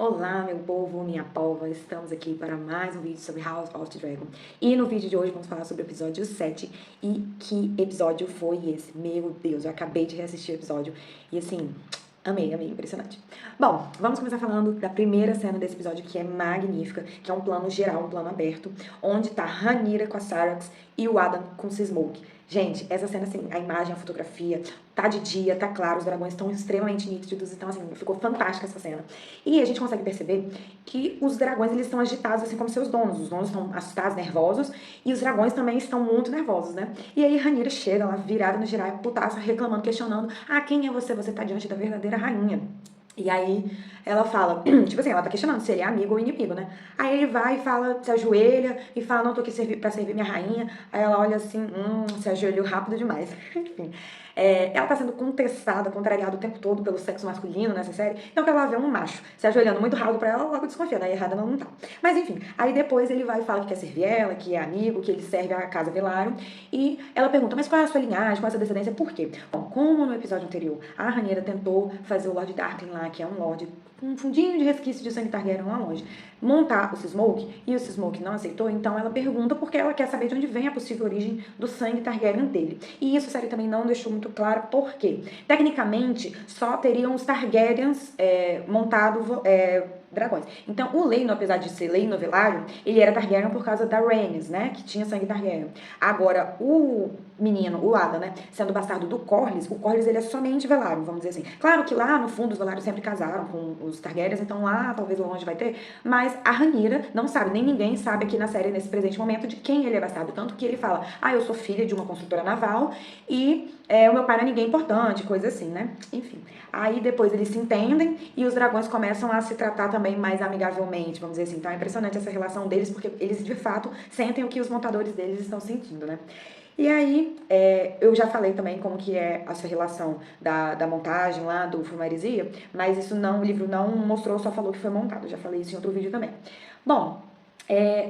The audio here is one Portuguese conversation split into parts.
Olá, meu povo, minha polva, estamos aqui para mais um vídeo sobre House of the Dragon. E no vídeo de hoje vamos falar sobre o episódio 7. E que episódio foi esse? Meu Deus, eu acabei de reassistir o episódio e assim, amei, impressionante. Bom, vamos começar falando da primeira cena desse episódio, que é magnífica, que é um plano geral, um plano aberto, onde tá Rhaenyra com a Syrax e o Adam com o Smoke. Gente, essa cena, assim, a imagem, a fotografia, tá de dia, tá claro, os dragões estão extremamente nítidos, então, assim, ficou fantástica essa cena. E a gente consegue perceber que os dragões, eles estão agitados, assim como seus donos. Os donos estão assustados, nervosos, e os dragões também estão muito nervosos, né? E aí Rhaenyra chega lá, virada no Jiraiya, putaça, reclamando, questionando: ah, quem é você? Você tá diante da verdadeira rainha. E aí ela fala, tipo assim, ela tá questionando se ele é amigo ou inimigo, né? Aí ele vai e fala, se ajoelha e fala, não, tô aqui pra servir minha rainha. Aí ela olha assim, se ajoelhou rápido demais. Enfim. Ela tá sendo contestada, contrariada o tempo todo pelo sexo masculino nessa série. Então, que ela vê um macho se ajoelhando muito rápido pra ela, logo desconfia, daí errada não tá. Mas enfim, aí depois ele vai e fala que quer servir ela, que é amigo, que ele serve a casa Velaryon. E ela pergunta, mas qual é a sua linhagem, qual é a sua descendência, por quê? Bom, como no episódio anterior a Rhaenyra tentou fazer o Lord Darkling lá, que é um Lorde com um fundinho de resquício de sangue Targaryen lá longe, montar o Smoke, e o Smoke não aceitou, então ela pergunta porque ela quer saber de onde vem a possível origem do sangue Targaryen dele. E isso a série também não deixou muito claro por quê. Tecnicamente, só teriam os Targaryens montado dragões. Então, o Leino, apesar de ser Leino Velaryon, ele era Targaryen por causa da Rhaenys, né, que tinha sangue Targaryen. Agora, o menino, o Ada, né, sendo bastardo do Corlys, o Corlys ele é somente Velaryon, vamos dizer assim. Claro que lá, no fundo, os Velaryon sempre casaram com os Targaryens, então lá, talvez longe vai ter, mas a Rhaenyra não sabe, nem ninguém sabe aqui na série, nesse presente momento, de quem ele é bastardo. Tanto que ele fala, eu sou filha de uma construtora naval e o meu pai não é ninguém importante, coisa assim, né? Enfim. Aí depois eles se entendem e os dragões começam a se tratar também mais amigavelmente, vamos dizer assim. Então é impressionante essa relação deles, porque eles de fato sentem o que os montadores deles estão sentindo, né? E aí, eu já falei também como que é essa relação da montagem lá do Fumarizia, mas isso não, o livro não mostrou, só falou que foi montado. Eu já falei isso em outro vídeo também. Bom,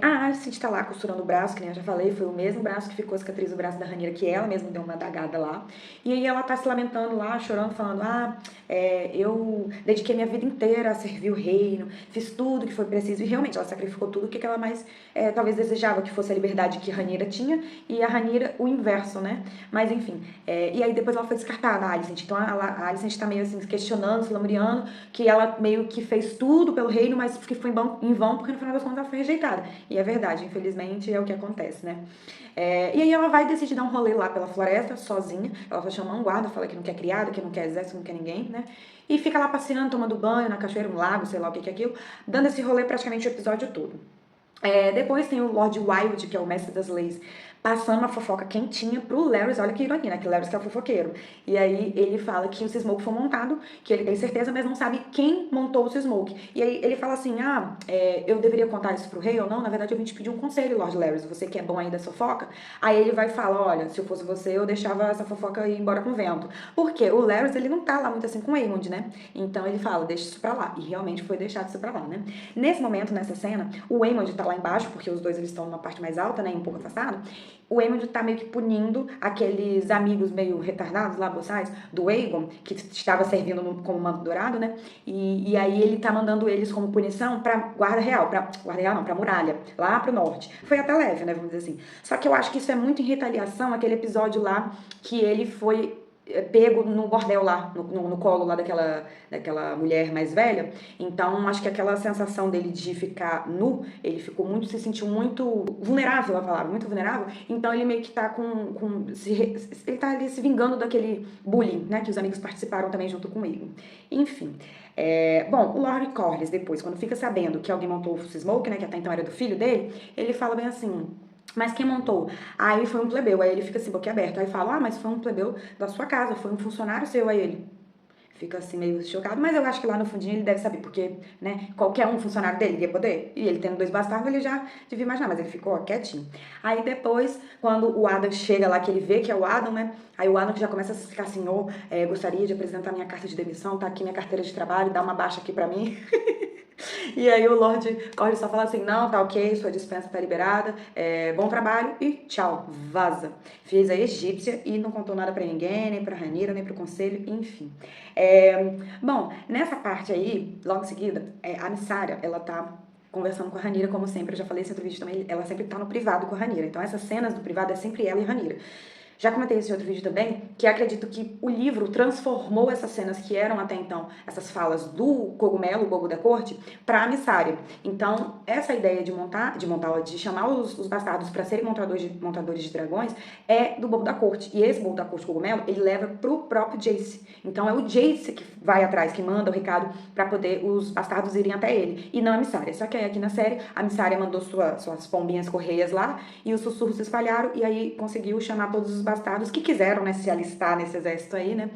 a Alicent tá lá costurando o braço, que nem eu já falei, foi o mesmo braço que ficou a cicatriz do braço da Rhaenyra, que ela mesma deu uma adagada lá. E aí ela tá se lamentando lá, chorando, falando, eu dediquei minha vida inteira a servir o reino, fiz tudo que foi preciso, e realmente ela sacrificou tudo que ela mais talvez desejava, que fosse a liberdade que Rhaenyra tinha, e a Rhaenyra o inverso, né? Mas enfim, e aí depois ela foi descartada, a Alicent. Então a Alicent tá meio assim, questionando, se lamuriando, que ela meio que fez tudo pelo reino, mas que foi em vão, porque no final das contas ela foi rejeitada. E é verdade, infelizmente é o que acontece, né? E aí ela vai decidir dar um rolê lá pela floresta, sozinha. Ela vai chamar um guarda, fala que não quer criada, que não quer exército, não quer ninguém, né? E fica lá passeando, tomando banho na cachoeira, um lago, sei lá o que é aquilo, dando esse rolê praticamente o episódio todo. Depois tem o Lord Wild, que é o mestre das leis, passando uma fofoca quentinha pro Larys. Olha que ironia, né? Que o Larys que é o fofoqueiro. E aí ele fala que o Smoke foi montado, que ele tem certeza, mas não sabe quem montou o Smoke. E aí ele fala assim, eu deveria contar isso pro rei ou não? Na verdade eu vim te pedir um conselho, Lord Larys, você que é bom aí da fofoca. Aí ele vai falar, olha, se eu fosse você, eu deixava essa fofoca ir embora com o vento. Porque o Larys, ele não tá lá muito assim com o Aemond, né? Então ele fala, deixa isso pra lá. E realmente foi deixado isso pra lá, né? Nesse momento, nessa cena, o Aemond tá lá embaixo, porque os dois eles estão numa parte mais alta, né, um pouco afastado. O Aemond tá meio que punindo aqueles amigos meio retardados lá, boçais, do Aegon, que estava servindo como manto dourado, né? E aí ele tá mandando eles como punição pra guarda real não, pra muralha, lá pro norte. Foi até leve, né, vamos dizer assim. Só que eu acho que isso é muito em retaliação àquele episódio lá que ele foi pego no bordel lá, no colo lá daquela mulher mais velha. Então, acho que aquela sensação dele de ficar nu, ele ficou muito, se sentiu muito vulnerável, a palavra, muito vulnerável. Então, ele meio que tá ele tá ali se vingando daquele bullying, né, que os amigos participaram também junto com ele. Enfim. Bom, o Lord Corlys, depois, quando fica sabendo que alguém montou o Smoke, né, que até então era do filho dele, ele fala bem assim, mas quem montou? Aí foi um plebeu, aí ele fica assim, boquiaberto. Aí fala, mas foi um plebeu da sua casa, foi um funcionário seu. Aí ele fica assim meio chocado, mas eu acho que lá no fundinho ele deve saber, porque, né, qualquer um funcionário dele ia poder. E ele tendo 2 bastardos, ele já devia imaginar, mas ele ficou quietinho. Aí depois, quando o Adam chega lá, que ele vê que é o Adam, né, aí o Adam que já começa a ficar assim, gostaria de apresentar minha carta de demissão, tá aqui minha carteira de trabalho, dá uma baixa aqui pra mim. E aí o Lord Corlys só fala assim, não, tá ok, sua dispensa tá liberada, bom trabalho e tchau, vaza. Fez a egípcia e não contou nada pra ninguém, nem pra Rhaenyra, nem pro conselho, enfim. Bom, nessa parte aí, logo em seguida, a Missária, ela tá conversando com a Rhaenyra, como sempre, eu já falei nesse outro vídeo também, ela sempre tá no privado com a Rhaenyra, então essas cenas do privado é sempre ela e a Rhaenyra. Já comentei esse outro vídeo também, que acredito que o livro transformou essas cenas que eram até então, essas falas do cogumelo, o bobo da corte, para a Missária. Então, essa ideia de chamar os bastardos para serem montadores de dragões é do bobo da corte. E esse bobo da corte cogumelo, ele leva pro próprio Jace. Então, é o Jace que vai atrás, que manda o recado para poder os bastardos irem até ele, e não a Missária. Só que aí aqui na série, a Missária mandou suas pombinhas correias lá, e os sussurros se espalharam, e aí conseguiu chamar todos os bastardos que quiseram, né, se alistar nesse exército aí, né?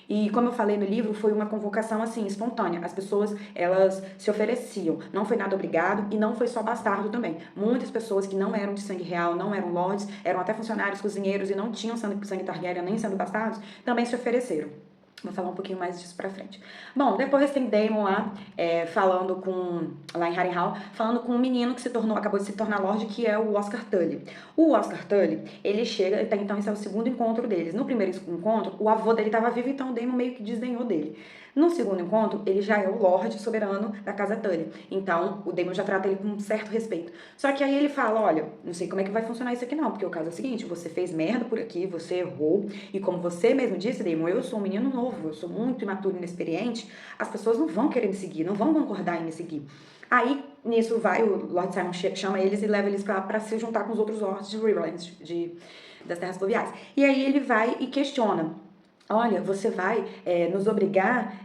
E como eu falei no livro, foi uma convocação assim, espontânea. As pessoas, elas se ofereciam. Não foi nada obrigado e não foi só bastardo também. Muitas pessoas que não eram de sangue real, não eram lords, eram até funcionários, cozinheiros e não tinham sangue Targaryen nem sendo bastardos, também se ofereceram. Vou falar um pouquinho mais disso pra frente. Bom, depois tem Daemon lá, falando com, lá em Harrenhal, falando com um menino que acabou de se tornar Lorde, que é o Oscar Tully. O Oscar Tully, ele chega, então esse é o segundo encontro deles. No primeiro encontro, o avô dele estava vivo, então o Daemon meio que desdenhou dele. No segundo encontro, ele já é o Lorde soberano da casa Tully. Então, o Daemon já trata ele com um certo respeito. Só que aí ele fala, olha, não sei como é que vai funcionar isso aqui não, porque o caso é o seguinte, você fez merda por aqui, você errou, e como você mesmo disse, Daemon, eu sou um menino novo, eu sou muito imaturo e inexperiente, as pessoas não vão querer me seguir, não vão concordar em me seguir. Aí, nisso vai, o Lord Simon chama eles e leva eles pra se juntar com os outros lords de Riverlands, das Terras Fluviais. E aí ele vai e questiona, olha, você vai nos obrigar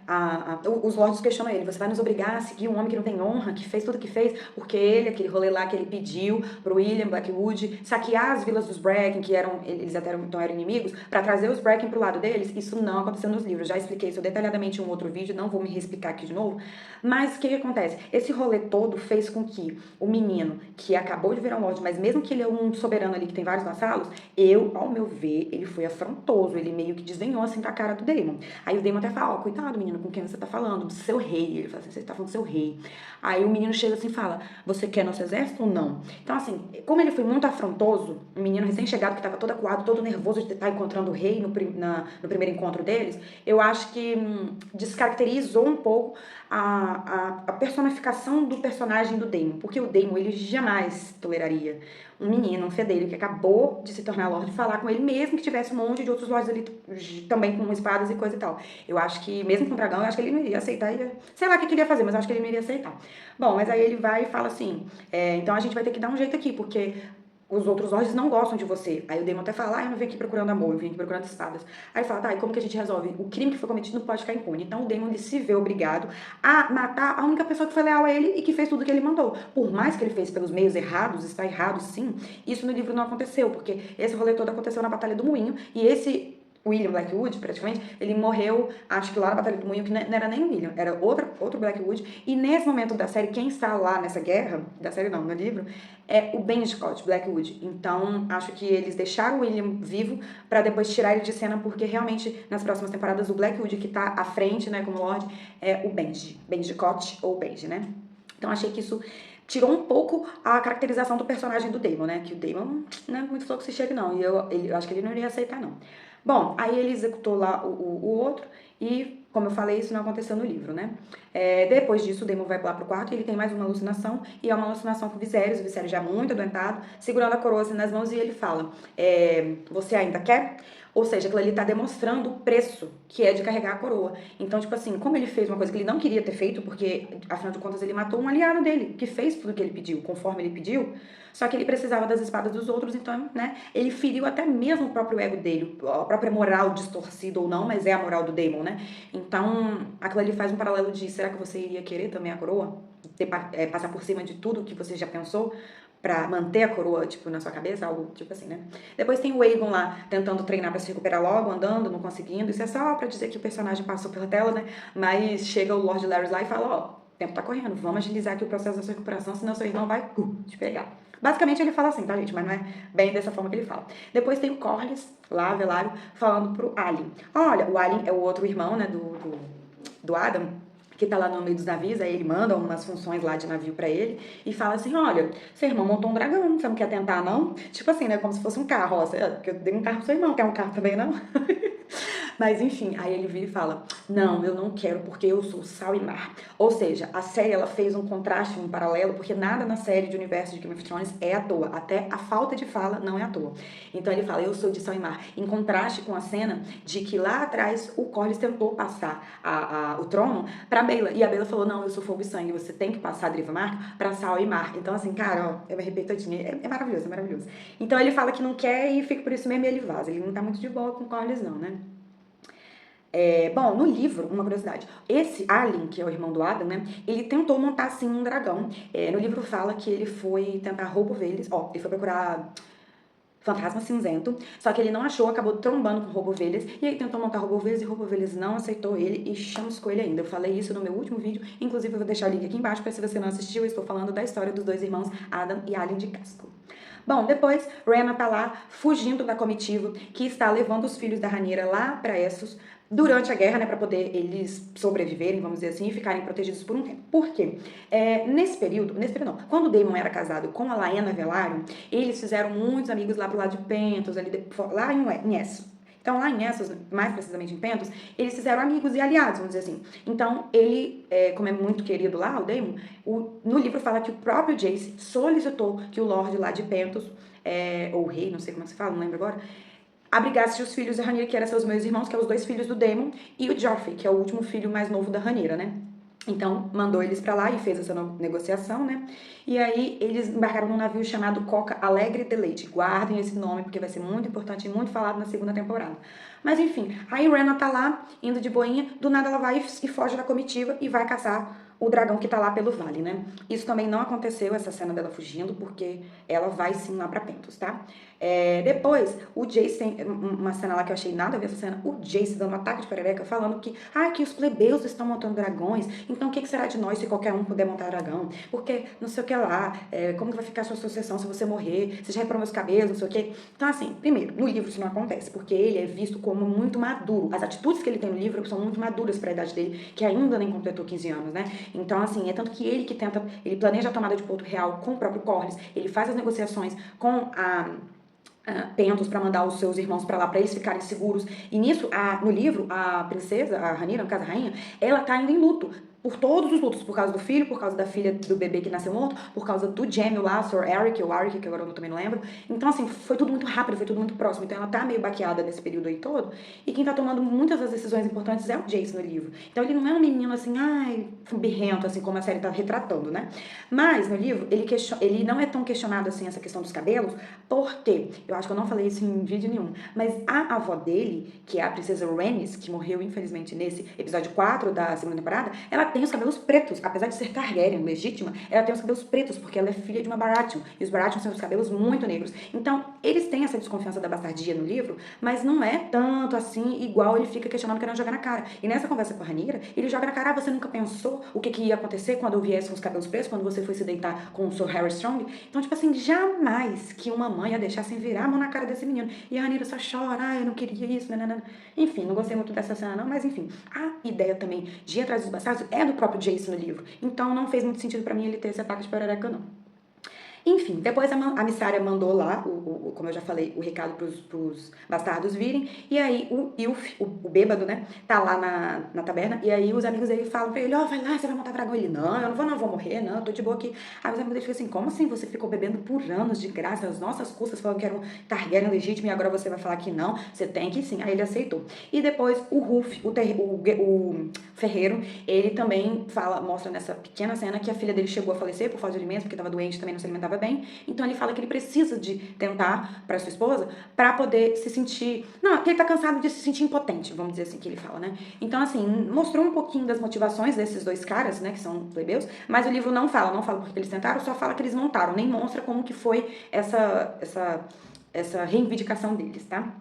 os lords questionam ele, você vai nos obrigar a seguir um homem que não tem honra, que fez tudo o que fez, porque ele, aquele rolê lá que ele pediu pro William Blackwood, saquear as vilas dos Bracken, que eles até então eram inimigos, para trazer os Bracken pro lado deles, isso não aconteceu nos livros. Já expliquei isso detalhadamente em um outro vídeo, não vou me reexplicar aqui de novo, mas o que acontece? Esse rolê todo fez com que o menino, que acabou de virar um lord, mas mesmo que ele é um soberano ali que tem vários vassalos, ao meu ver, ele foi afrontoso, ele meio que desdenhou assim da cara do Daemon. Aí o Daemon até fala, ó, cuidado menino, com quem você tá falando, do seu rei. Ele fala assim, você tá falando do seu rei. Aí o menino chega assim e fala, você quer nosso exército ou não? Então assim, como ele foi muito afrontoso, um menino recém-chegado que tava todo acuado, todo nervoso de estar encontrando o rei no primeiro encontro deles, eu acho que descaracterizou um pouco a personificação do personagem do Daemon, porque o Daemon, ele jamais toleraria um menino, um fedelho, que acabou de se tornar Lorde, falar com ele, mesmo que tivesse um monte de outros lords ali também com espadas e coisa e tal. Eu acho que, mesmo com o dragão, eu acho que ele não iria aceitar, sei lá o que ele iria fazer, mas eu acho que ele não iria aceitar. Bom, mas aí ele vai e fala assim, então a gente vai ter que dar um jeito aqui, porque os outros lords não gostam de você. Aí o Daemon até fala, eu não vim aqui procurando amor, eu vim aqui procurando espadas. Aí ele fala, tá, e como que a gente resolve? O crime que foi cometido não pode ficar impune. Então o Daemon, ele se vê obrigado a matar a única pessoa que foi leal a ele e que fez tudo o que ele mandou. Por mais que ele fez pelos meios errados, está errado sim, isso no livro não aconteceu, porque esse rolê todo aconteceu na Batalha do Moinho, e esse William Blackwood, praticamente, ele morreu, acho que lá na Batalha do Moinho, que não era nem o William, era outro Blackwood, e nesse momento da série, quem está lá nessa guerra, da série não, no livro, é o Ben Scott Blackwood. Então, acho que eles deixaram o William vivo para depois tirar ele de cena, porque realmente, nas próximas temporadas, o Blackwood que tá à frente, né, como Lorde, é o Benji Scott, ou Benji, né? Então, achei que isso tirou um pouco a caracterização do personagem do Daemon, né? Que o Daemon não é muito fluxo chega, não. E eu acho que ele não iria aceitar, não. Bom, aí ele executou lá o outro e, como eu falei, isso não aconteceu no livro, né? Depois disso, o Daemon vai lá pro quarto e ele tem mais uma alucinação, e é uma alucinação com o Viserys já muito adoentado, segurando a coroa assim nas mãos, e ele fala, você ainda quer? Ou seja, aquilo ali tá demonstrando o preço que é de carregar a coroa. Então, tipo assim, como ele fez uma coisa que ele não queria ter feito, porque, afinal de contas, ele matou um aliado dele, que fez tudo que ele pediu, conforme ele pediu, só que ele precisava das espadas dos outros, então, né, ele feriu até mesmo o próprio ego dele, a própria moral distorcida ou não, mas é a moral do Daemon, né? Então, aquilo ali faz um paralelo de, será que você iria querer também a coroa? Passar por cima de tudo que você já pensou? Pra manter a coroa, tipo, na sua cabeça, algo tipo assim, né? Depois tem o Aegon lá, tentando treinar pra se recuperar logo, andando, não conseguindo. Isso é só pra dizer que o personagem passou pela tela, né? Mas chega o Lord Larys lá e fala, ó, o tempo tá correndo, vamos agilizar aqui o processo da sua recuperação, senão seu irmão vai te pegar. Basicamente ele fala assim, tá, gente? Mas não é bem dessa forma que ele fala. Depois tem o Corlys, lá, Velário, falando pro Alyn. Olha, o Alyn é o outro irmão, né, do Adam, que tá lá no meio dos navios, aí ele manda umas funções lá de navio pra ele e fala assim, olha, seu irmão montou um dragão, você não quer tentar não? Tipo assim, né, como se fosse um carro, ó, porque eu dei um carro pro seu irmão, quer um carro também não? Mas enfim, aí ele vira e fala, não, eu não quero porque eu sou sal e mar. Ou seja, a série ela fez um contraste, um paralelo, porque nada na série de universo de Game of Thrones é à toa, até a falta de fala não é à toa. Então ele fala, eu sou de sal e mar, em contraste com a cena de que lá atrás o Corlys tentou passar o trono pra Baela, e a Baela falou, não, eu sou fogo e sangue, você tem que passar a Driva-Mar pra sal e mar. Então assim, cara, ó, eu me arrepio todinha, é maravilhoso, é maravilhoso. Então ele fala que não quer e fica por isso mesmo e ele vaza, ele não tá muito de boa com o Corlys não, né? Bom, no livro, uma curiosidade, esse Alyn, que é o irmão do Adam, né, ele tentou montar, assim, um dragão. No livro fala que ele foi tentar roubo-ovelhas, ele foi procurar fantasma cinzento, só que ele não achou, acabou trombando com roubo-ovelhas, e aí tentou montar roubo-ovelhas, e roubo-ovelhas não aceitou ele e chamuscou ele ainda. Eu falei isso no meu último vídeo, inclusive eu vou deixar o link aqui embaixo, para se você não assistiu, eu estou falando da história dos dois irmãos Adam e Alyn de Casco. Bom, depois, Rhaena tá lá, fugindo da comitiva, que está levando os filhos da Rhaenyra lá pra Essos, durante a guerra, né, para poder eles sobreviverem, vamos dizer assim, e ficarem protegidos por um tempo. Por quê? Nesse período não, quando o Daemon era casado com a Laena Velaryon, eles fizeram muitos amigos lá pro lado de Pentos, ali lá em Essos. Então, lá em Essos, mais precisamente em Pentos, eles fizeram amigos e aliados, vamos dizer assim. Então, ele, como é muito querido lá, o Daemon, no livro fala que o próprio Jace solicitou que o Lorde lá de Pentos, ou o rei, não sei como é que se fala, não lembro agora, abrigasse os filhos da Rhaenyra, que eram seus meus irmãos, que são os dois filhos do Daemon, e o Joffrey, que é o último filho mais novo da Rhaenyra, né? Então, mandou eles pra lá e fez essa negociação, né? E aí, eles embarcaram num navio chamado Coca Alegre de Leite. Guardem esse nome, porque vai ser muito importante e muito falado na segunda temporada. Mas, enfim, aí Rhaena tá lá, indo de boinha, do nada ela vai e foge da comitiva e vai caçar o dragão que tá lá pelo vale, né? Isso também não aconteceu, essa cena dela fugindo, porque ela vai sim lá pra Pentos, tá? Depois, o Jace tem uma cena lá que eu achei nada a ver essa cena, o Jace dando um ataque de perereca, falando que os plebeus estão montando dragões, então o que será de nós se qualquer um puder montar dragão? Porque não sei o que lá, como que vai ficar a sua sucessão se você morrer, você já reparou meus cabelos, não sei o que. Então assim, primeiro, no livro isso não acontece, porque ele é visto como muito maduro, as atitudes que ele tem no livro são muito maduras para a idade dele, que ainda nem completou 15 anos, né? Então assim, é tanto que ele planeja a tomada de Porto Real com o próprio Corlys, ele faz as negociações com Pentos para mandar os seus irmãos para lá para eles ficarem seguros. E nisso, no livro, a princesa, a Rhaenyra, no caso a rainha, ela tá ainda em luto por todos os lutos, por causa do filho, por causa da filha do bebê que nasceu morto, por causa do gêmeo lá, Sir Eric, ou Arik, que agora eu também não lembro. Então, assim, foi tudo muito rápido, foi tudo muito próximo. Então, ela tá meio baqueada nesse período aí todo. E quem tá tomando muitas das decisões importantes é o Jace no livro. Então, ele não é um menino assim, birrento, assim, como a série tá retratando, né? Mas, no livro, ele não é tão questionado assim, essa questão dos cabelos, porque, eu acho que eu não falei isso em vídeo nenhum, mas a avó dele, que é a princesa Rhaenys, que morreu, infelizmente, nesse episódio 4 da segunda temporada, ela tem os cabelos pretos, apesar de ser Targaryen, legítima, ela tem os cabelos pretos, porque ela é filha de uma Baratheon, e os Baratheon são os cabelos muito negros. Então, eles têm essa desconfiança da bastardia no livro, mas não é tanto assim, igual ele fica questionando, querendo jogar na cara. E nessa conversa com a Rhaenyra, ele joga na cara, você nunca pensou o que ia acontecer quando eu viesse com os cabelos pretos, quando você foi se deitar com o Sir Harry Strong? Então, tipo assim, jamais que uma mãe ia deixar sem virar a mão na cara desse menino. E a Rhaenyra só chora, eu não queria isso, nanana. Enfim, não gostei muito dessa cena não, mas enfim, a ideia também de ir atrás dos bastardos é do próprio Jace no livro. Então não fez muito sentido pra mim ele ter esse ataque de perereca, não. Enfim, depois a Missária mandou lá, como eu já falei, o recado pros bastardos virem, e aí o Ilf, o bêbado, né, tá lá na taberna, e aí os amigos dele falam pra ele, vai lá, você vai montar dragão. Ele, não, eu não vou morrer, não, eu tô de boa aqui. Aí os amigos dele ficam assim, como assim, você ficou bebendo por anos de graça, as nossas custas, falando que era um Targaryen legítimo, e agora você vai falar que não, você tem que sim. Aí ele aceitou. E depois o Ruf, o ferreiro, ele também mostra nessa pequena cena que a filha dele chegou a falecer por falta de alimentos, porque tava doente, também não se alimentava bem. Então ele fala que ele precisa de tentar para sua esposa para poder se sentir, não, que ele tá cansado de se sentir impotente, vamos dizer assim que ele fala, né? Então assim, mostrou um pouquinho das motivações desses dois caras, né, que são plebeus, mas o livro não fala porque eles tentaram, só fala que eles montaram, nem mostra como que foi essa reivindicação deles, tá?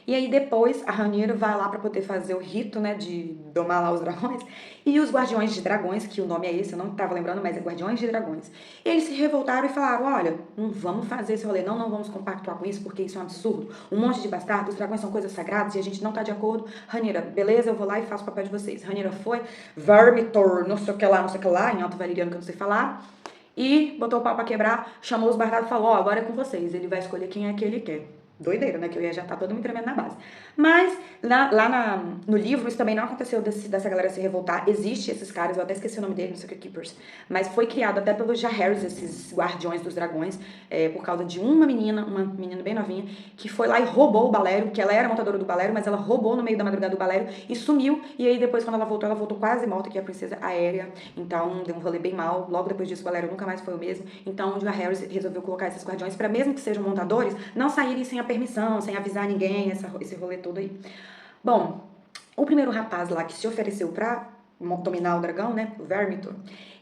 E aí depois a Rhaenyra vai lá pra poder fazer o rito, né, de domar lá os dragões. E os Guardiões de Dragões, que o nome é esse, eu não tava lembrando, mas é Guardiões de Dragões. Eles se revoltaram e falaram, olha, não vamos fazer esse rolê, não vamos compactuar com isso, porque isso é um absurdo. Um monte de bastardo, os dragões são coisas sagradas e a gente não tá de acordo. Rhaenyra, beleza, eu vou lá e faço o papel de vocês. Rhaenyra foi, Vermitor, não sei o que lá, em alto valeriano que eu não sei falar, e botou o pau pra quebrar, chamou os bastardos e falou, ó, agora é com vocês, ele vai escolher quem é que ele quer. Doideira, né? Que eu ia já estar todo me tremendo na base. Mas no livro isso também não aconteceu dessa galera se revoltar. Existe esses caras, eu até esqueci o nome dele, não sei o que, Keepers. Mas foi criado até pelos Jaehaerys, esses guardiões dos dragões, por causa de uma menina bem novinha, que foi lá e roubou o Balério, que ela era montadora do Balério, mas ela roubou no meio da madrugada do Balério e sumiu. E aí depois, quando ela voltou quase morta, que é a princesa Aérea. Então deu um rolê bem mal. Logo depois disso, o Balério nunca mais foi o mesmo. Então o Jaehaerys resolveu colocar esses guardiões para, mesmo que sejam montadores, não saírem sem a permissão, sem avisar ninguém, esse rolê todo aí. Bom, o primeiro rapaz lá que se ofereceu pra dominar o dragão, né, o Vermitor,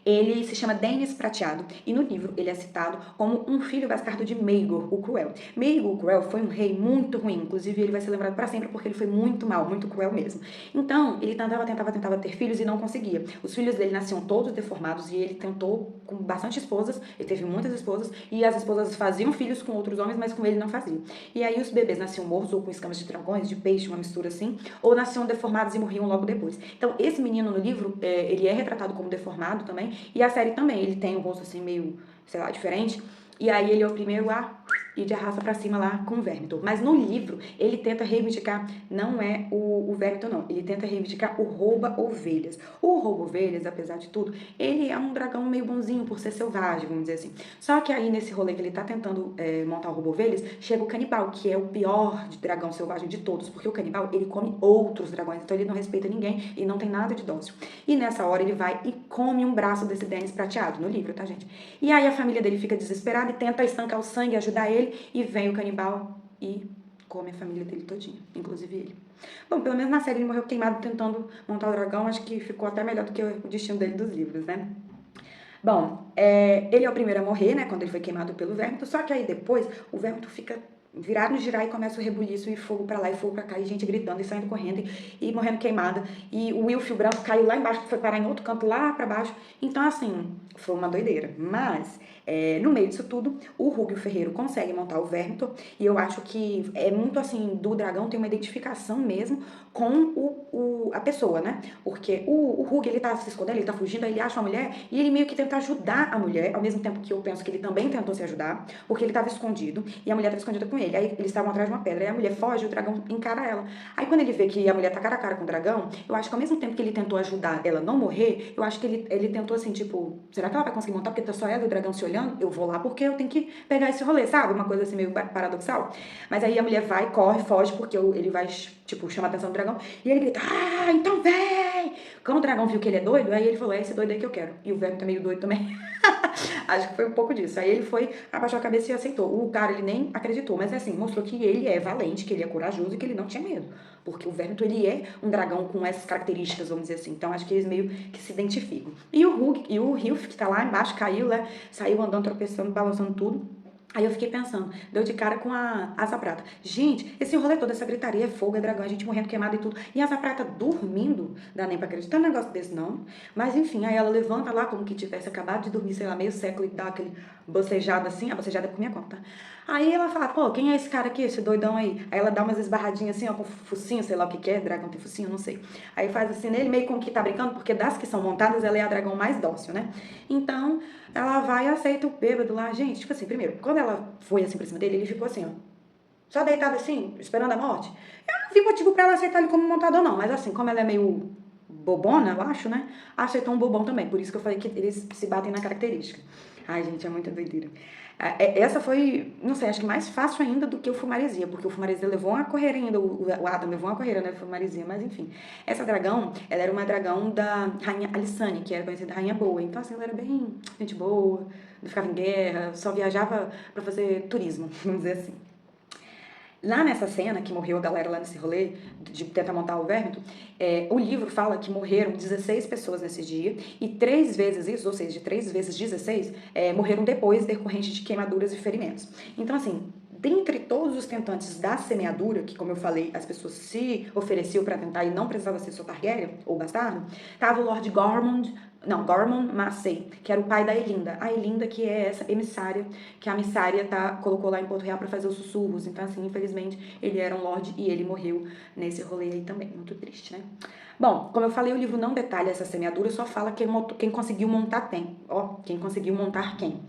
ele se chama Daenys Prateado, e no livro ele é citado como um filho bastardo de Maegor, o Cruel. Maegor, o Cruel, foi um rei muito ruim, inclusive ele vai ser lembrado para sempre porque ele foi muito mal, muito cruel mesmo. Então, ele tentava ter filhos e não conseguia. Os filhos dele nasciam todos deformados e ele tentou com bastante esposas, ele teve muitas esposas, e as esposas faziam filhos com outros homens, mas com ele não fazia. E aí os bebês nasciam mortos ou com escamas de dragões, de peixe, uma mistura assim, ou nasciam deformados e morriam logo depois. Então, esse menino no livro, ele é retratado como deformado também, e a série também, ele tem um rosto assim meio, sei lá, diferente. E aí ele é o primeiro a ir de arrasta pra cima lá com o Vermitor. Mas no livro, ele tenta reivindicar, não é o Vermitor não, ele tenta reivindicar o rouba-ovelhas. O rouba-ovelhas, apesar de tudo, ele é um dragão meio bonzinho por ser selvagem, vamos dizer assim. Só que aí nesse rolê que ele tá tentando montar o rouba-ovelhas, chega o canibal, que é o pior dragão selvagem de todos, porque o canibal, ele come outros dragões, então ele não respeita ninguém e não tem nada de dócil. E nessa hora ele vai e come um braço desse Daenys Prateado, no livro, tá, gente? E aí a família dele fica desesperada e tenta estancar o sangue, ajudar ele, e vem o canibal e come a família dele todinha, inclusive ele. Bom, pelo menos na série ele morreu queimado tentando montar o dragão, acho que ficou até melhor do que o destino dele dos livros, né? Bom, ele é o primeiro a morrer, né, quando ele foi queimado pelo Vermitor, só que aí depois o Vermitor fica virado no girar e começa o rebuliço e fogo pra lá e fogo pra cá, e gente gritando e saindo correndo e morrendo queimada, e o Wilfio branco caiu lá embaixo, foi parar em outro canto lá pra baixo, então assim, foi uma doideira, mas no meio disso tudo, o Rúgio Ferreiro consegue montar o Vermitor, e eu acho que é muito assim, do dragão tem uma identificação mesmo com a pessoa, né, porque o Rúgio, ele tá se escondendo, ele tá fugindo, aí ele acha uma mulher, e ele meio que tenta ajudar a mulher, ao mesmo tempo que eu penso que ele também tentou se ajudar, porque ele tava escondido, e a mulher tava escondida com ele, aí eles estavam atrás de uma pedra, aí a mulher foge, o dragão encara ela, aí quando ele vê que a mulher tá cara a cara com o dragão, eu acho que ao mesmo tempo que ele tentou ajudar ela não morrer, eu acho que ele tentou assim, tipo, será que ela vai conseguir montar, porque tá só ela e o dragão se olhando? Eu vou lá porque eu tenho que pegar esse rolê, sabe? Uma coisa assim meio paradoxal. Mas aí a mulher vai, corre, foge, porque ele vai, tipo, chamar a atenção do dragão, e ele grita, então vem! Como o dragão viu que ele é doido, aí ele falou, é esse doido aí que eu quero. E o velho tá meio doido também. Acho que foi um pouco disso. Aí ele foi, abaixou a cabeça e aceitou. O cara, ele nem acreditou, mas assim, mostrou que ele é valente, que ele é corajoso e que ele não tinha medo. Porque o Vermitor, ele é um dragão com essas características, vamos dizer assim. Então, acho que eles meio que se identificam. E o Hilf, que tá lá embaixo, caiu, né? Saiu andando, tropeçando, balançando tudo. Aí eu fiquei pensando, deu de cara com a Asa Prata. Gente, esse rolê todo, essa gritaria, é fogo, é dragão, a gente morrendo queimado e tudo. E a Asa Prata dormindo, dá nem pra acreditar num negócio desse, não. Mas enfim, aí ela levanta lá como que tivesse acabado de dormir, sei lá, meio século e dá aquele bocejado assim, a bocejada é por minha conta. Aí ela fala, pô, quem é esse cara aqui, esse doidão aí? Aí ela dá umas esbarradinhas assim, ó, com focinho, sei lá o que é, dragão tem focinho, não sei. Aí faz assim nele, meio como que tá brincando, porque das que são montadas, ela é a dragão mais dócil, né? Então, ela vai e aceita o bêbado lá. Gente, tipo assim, primeiro, quando ela foi assim pra cima dele, ele ficou assim, ó, só deitado assim, esperando a morte. Eu não vi motivo pra ela aceitar ele como montador, não, mas assim, como ela é meio bobona, eu acho, né? Aceitou um bobão também, por isso que eu falei que eles se batem na característica. Ai, gente, é muita doideira. Essa foi, não sei, acho que mais fácil ainda do que o Fumaresia, porque o Fumaresia levou uma carreira ainda, o Adam levou uma carreira, né, o Fumaresia, mas enfim. Essa dragão, ela era uma dragão da rainha Alysanne, que era conhecida rainha boa, então assim, ela era bem gente boa, não ficava em guerra, só viajava pra fazer turismo, vamos dizer assim. Lá nessa cena, que morreu a galera lá nesse rolê, de tentar montar o Vermitor, o livro fala que morreram 16 pessoas nesse dia, e 3 vezes isso, ou seja, de 3 vezes 16, morreram depois, decorrente de queimaduras e ferimentos. Então, assim, dentre todos os tentantes da semeadura, que como eu falei, as pessoas se ofereciam para tentar e não precisava ser sua Targaryen, ou bastardo, tava o Lord Gormon Massey, que era o pai da Elinda. A Elinda, que é essa emissária, que a emissária colocou lá em Porto Real para fazer os sussurros. Então, assim, infelizmente, ele era um lord e ele morreu nesse rolê aí também. Muito triste, né? Bom, como eu falei, o livro não detalha essa semeadura, só fala quem conseguiu montar quem. Ó, quem conseguiu montar quem.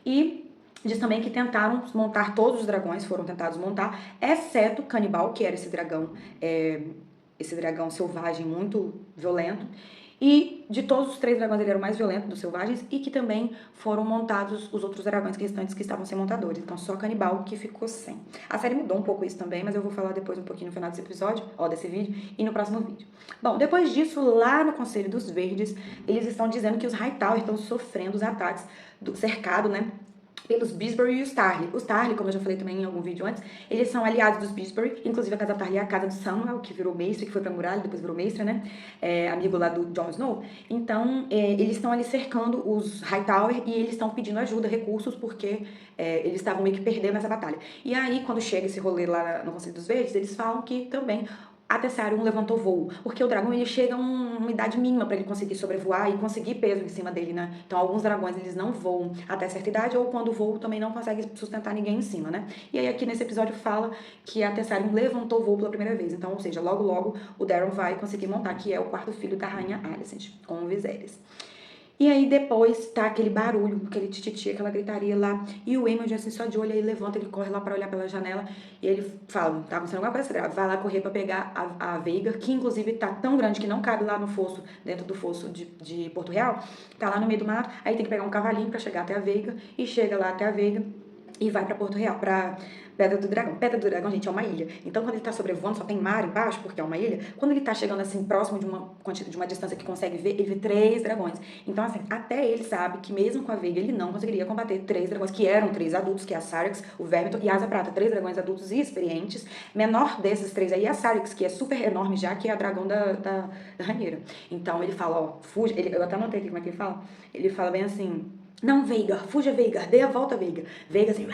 E diz também que tentaram montar todos os dragões, foram tentados montar, exceto Canibal, que era esse dragão selvagem muito violento. E de todos os 3 dragões, ele era o mais violento dos selvagens, e que também foram montados os outros dragões restantes que estavam sem montadores. Então, só Canibal que ficou sem. A série mudou um pouco isso também, mas eu vou falar depois um pouquinho no final desse episódio, desse vídeo, e no próximo vídeo. Bom, depois disso, lá no Conselho dos Verdes, eles estão dizendo que os Hightower estão sofrendo os ataques do cercado, né? Pelos Beesbury e os Tarly. Os Tarly, como eu já falei também em algum vídeo antes, eles são aliados dos Beesbury, inclusive a casa Tarly é a casa do Samuel, que virou mestre, que foi pra muralha, depois virou mestre, né? Amigo lá do Jon Snow. Então, eles estão ali cercando os Hightower e eles estão pedindo ajuda, recursos, porque eles estavam meio que perdendo essa batalha. E aí, quando chega esse rolê lá no Conselho dos Verdes, eles falam que também a Tessarion levantou voo, porque o dragão ele chega a uma idade mínima para ele conseguir sobrevoar e conseguir peso em cima dele, né? Então alguns dragões eles não voam até certa idade ou quando voam também não consegue sustentar ninguém em cima, né? E aí aqui nesse episódio fala que a Tessarion levantou voo pela primeira vez, então ou seja, logo logo o Daeron vai conseguir montar, que é o 4º filho da rainha Alicent, com o Viserys. E aí depois tá aquele barulho, aquele tititi, aquela gritaria lá. E o Aemond, assim, só de olho, ele levanta, ele corre lá pra olhar pela janela. E ele fala, tá acontecendo alguma coisa grave. Vai lá correr pra pegar a Veiga, que inclusive tá tão grande que não cabe lá no fosso, dentro do fosso de Porto Real. Tá lá no meio do mato. Aí tem que pegar um cavalinho pra chegar até a Veiga. E chega lá até a Veiga e vai pra Porto Real, pra Pedra do Dragão. Pedra do Dragão, gente, é uma ilha. Então, quando ele tá sobrevoando, só tem mar embaixo, porque é uma ilha. Quando ele tá chegando, assim, próximo de uma distância que consegue ver, ele vê 3 dragões. Então, assim, até ele sabe que mesmo com a Veiga, ele não conseguiria combater 3 dragões, que eram 3 adultos, que é a Syrax, o Vermithor e a Asa Prata. 3 dragões adultos e experientes. Menor desses 3 aí é a Syrax, que é super enorme já, que é a dragão da Rainha. Então, ele fala, fuja. Eu até anotei aqui como é que ele fala. Ele fala bem assim... Não, Veiga, fuja, Veiga, dê a volta, Veiga. Veiga, assim,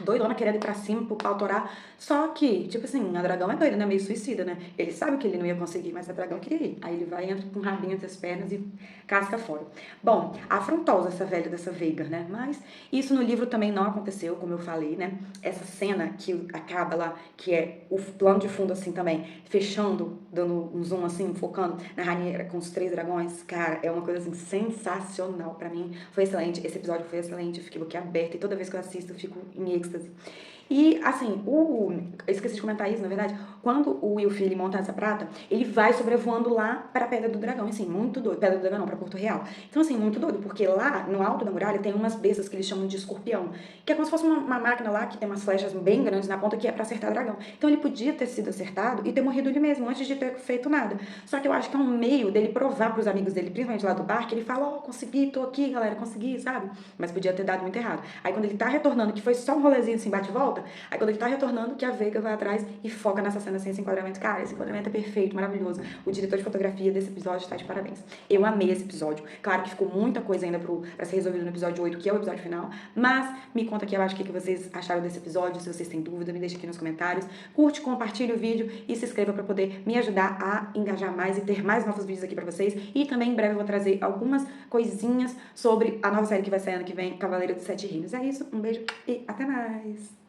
doidona, querendo ir pra cima, pro pau torar. Só que, tipo assim, a dragão é doida, né? Meio suicida, né? Ele sabe que ele não ia conseguir, mas a dragão queria ir. Aí ele vai, entra com o rabinho entre as pernas e casca fora. Bom, afrontosa essa velha dessa Veiga, né? Mas isso no livro também não aconteceu, como eu falei, né? Essa cena que acaba lá, que é o plano de fundo, assim, também, fechando, dando um zoom, assim, focando na rainha com os 3 dragões. Cara, é uma coisa, assim, sensacional pra mim. Foi excelente. Esse episódio foi excelente, eu fiquei boquiaberta e toda vez que eu assisto eu fico em êxtase. E, assim, eu esqueci de comentar isso, na verdade, quando o Will Filho monta essa prata, ele vai sobrevoando lá para a Pedra do Dragão, assim, muito doido. Pedra do Dragão não, para Porto Real. Então, assim, muito doido, porque lá no alto da muralha tem umas bestas que eles chamam de escorpião, que é como se fosse uma máquina lá que tem umas flechas bem grandes na ponta que é para acertar dragão. Então, ele podia ter sido acertado e ter morrido ele mesmo, antes de ter feito nada. Só que eu acho que é um meio dele provar pros amigos dele, principalmente lá do bar, que ele fala, consegui, tô aqui, galera, consegui, sabe? Mas podia ter dado muito errado. Aí, quando ele tá retornando, que foi só um rolezinho assim, bate e volta, aí quando ele tá retornando, que a Veiga vai atrás e foca nessa cena assim, esse enquadramento. Cara, esse enquadramento é perfeito, maravilhoso. O diretor de fotografia desse episódio está de parabéns. Eu amei esse episódio. Claro que ficou muita coisa ainda pra ser resolvido no episódio 8, que é o episódio final, mas me conta aqui abaixo o que vocês acharam desse episódio, se vocês têm dúvida, me deixa aqui nos comentários. Curte, compartilhe o vídeo e se inscreva pra poder me ajudar a engajar mais e ter mais novos vídeos aqui pra vocês. E também em breve eu vou trazer algumas coisinhas sobre a nova série que vai sair ano que vem, Cavaleiro dos Sete Reinos. É isso, um beijo e até mais!